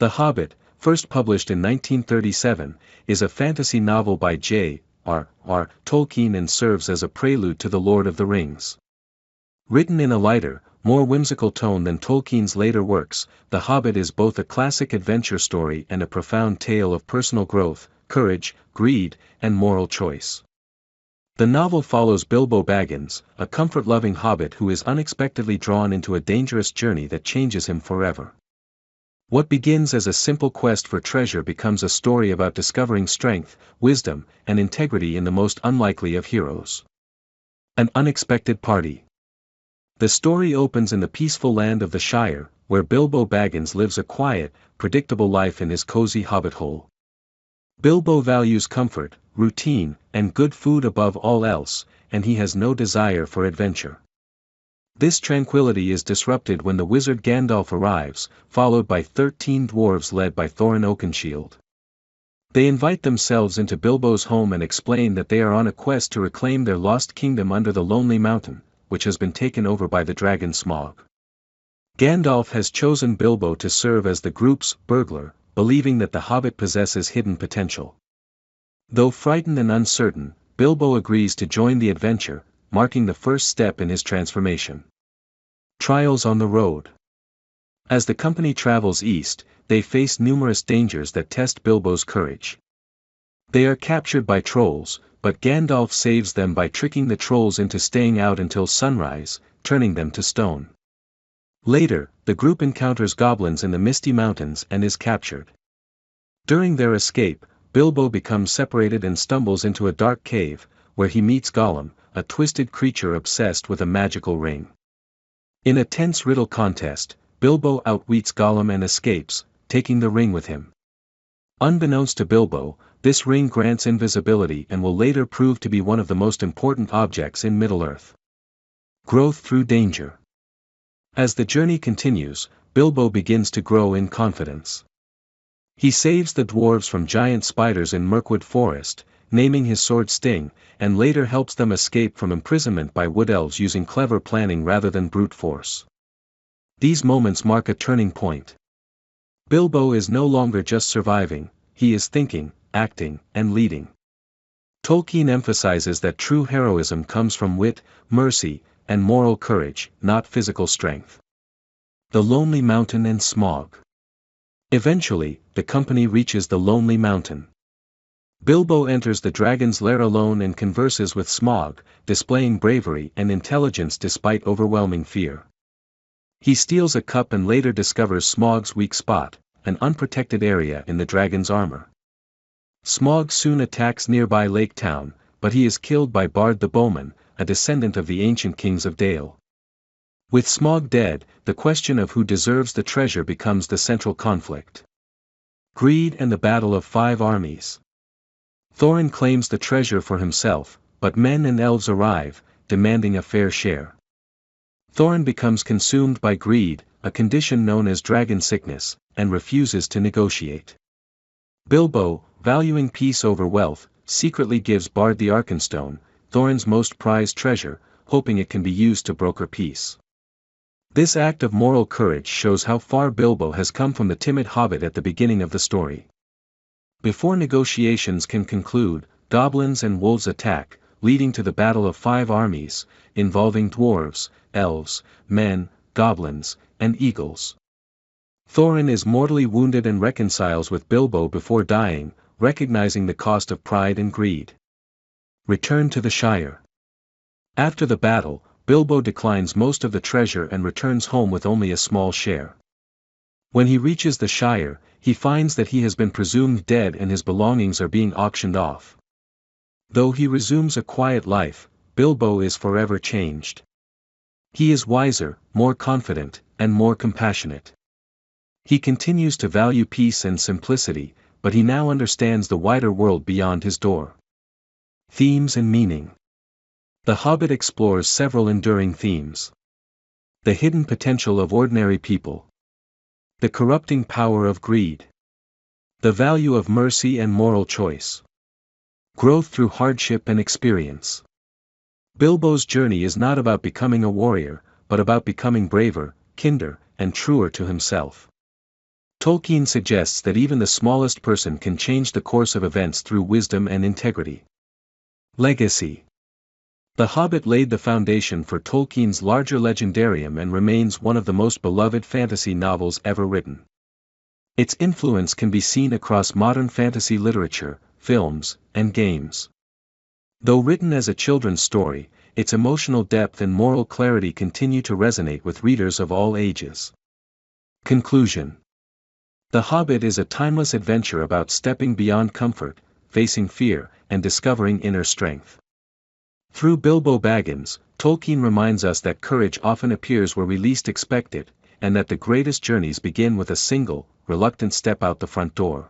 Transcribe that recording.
The Hobbit, first published in 1937, is a fantasy novel by J.R.R. Tolkien and serves as a prelude to The Lord of the Rings. Written in a lighter, more whimsical tone than Tolkien's later works, The Hobbit is both a classic adventure story and a profound tale of personal growth, courage, greed, and moral choice. The novel follows Bilbo Baggins, a comfort-loving hobbit who is unexpectedly drawn into a dangerous journey that changes him forever. What begins as a simple quest for treasure becomes a story about discovering strength, wisdom, and integrity in the most unlikely of heroes. An unexpected party. The story opens in the peaceful land of the Shire, where Bilbo Baggins lives a quiet, predictable life in his cozy hobbit hole. Bilbo values comfort, routine, and good food above all else, and he has no desire for adventure. This tranquility is disrupted when the wizard Gandalf arrives, followed by 13 dwarves led by Thorin Oakenshield. They invite themselves into Bilbo's home and explain that they are on a quest to reclaim their lost kingdom under the Lonely Mountain, which has been taken over by the dragon Smaug. Gandalf has chosen Bilbo to serve as the group's burglar, believing that the hobbit possesses hidden potential. Though frightened and uncertain, Bilbo agrees to join the adventure, marking the first step in his transformation. Trials on the road. As the company travels east, they face numerous dangers that test Bilbo's courage. They are captured by trolls, but Gandalf saves them by tricking the trolls into staying out until sunrise, turning them to stone. Later, the group encounters goblins in the Misty Mountains and is captured. During their escape, Bilbo becomes separated and stumbles into a dark cave, where he meets Gollum, a twisted creature obsessed with a magical ring. In a tense riddle contest, Bilbo outwits Gollum and escapes, taking the ring with him. Unbeknownst to Bilbo, this ring grants invisibility and will later prove to be one of the most important objects in Middle-earth. Growth through danger. As the journey continues, Bilbo begins to grow in confidence. He saves the dwarves from giant spiders in Mirkwood Forest, naming his sword Sting, and later helps them escape from imprisonment by wood elves using clever planning rather than brute force. These moments mark a turning point. Bilbo is no longer just surviving, he is thinking, acting, and leading. Tolkien emphasizes that true heroism comes from wit, mercy, and moral courage, not physical strength. The Lonely Mountain and Smaug. Eventually, the company reaches the Lonely Mountain. Bilbo enters the dragon's lair alone and converses with Smaug, displaying bravery and intelligence despite overwhelming fear. He steals a cup and later discovers Smaug's weak spot, an unprotected area in the dragon's armor. Smaug soon attacks nearby Lake Town, but he is killed by Bard the Bowman, a descendant of the ancient kings of Dale. With Smaug dead, the question of who deserves the treasure becomes the central conflict. Greed and the Battle of Five Armies. Thorin claims the treasure for himself, but men and elves arrive, demanding a fair share. Thorin becomes consumed by greed, a condition known as dragon sickness, and refuses to negotiate. Bilbo, valuing peace over wealth, secretly gives Bard the Arkenstone, Thorin's most prized treasure, hoping it can be used to broker peace. This act of moral courage shows how far Bilbo has come from the timid hobbit at the beginning of the story. Before negotiations can conclude, goblins and wolves attack, leading to the Battle of Five Armies, involving dwarves, elves, men, goblins, and eagles. Thorin is mortally wounded and reconciles with Bilbo before dying, recognizing the cost of pride and greed. Return to the Shire. After the battle, Bilbo declines most of the treasure and returns home with only a small share. When he reaches the Shire, he finds that he has been presumed dead and his belongings are being auctioned off. Though he resumes a quiet life, Bilbo is forever changed. He is wiser, more confident, and more compassionate. He continues to value peace and simplicity, but he now understands the wider world beyond his door. Themes and meaning. The Hobbit explores several enduring themes. The hidden potential of ordinary people. The corrupting power of greed. The value of mercy and moral choice. Growth through hardship and experience. Bilbo's journey is not about becoming a warrior, but about becoming braver, kinder, and truer to himself. Tolkien suggests that even the smallest person can change the course of events through wisdom and integrity. Legacy. The Hobbit laid the foundation for Tolkien's larger legendarium and remains one of the most beloved fantasy novels ever written. Its influence can be seen across modern fantasy literature, films, and games. Though written as a children's story, its emotional depth and moral clarity continue to resonate with readers of all ages. Conclusion. The Hobbit is a timeless adventure about stepping beyond comfort, facing fear, and discovering inner strength. Through Bilbo Baggins, Tolkien reminds us that courage often appears where we least expect it, and that the greatest journeys begin with a single, reluctant step out the front door.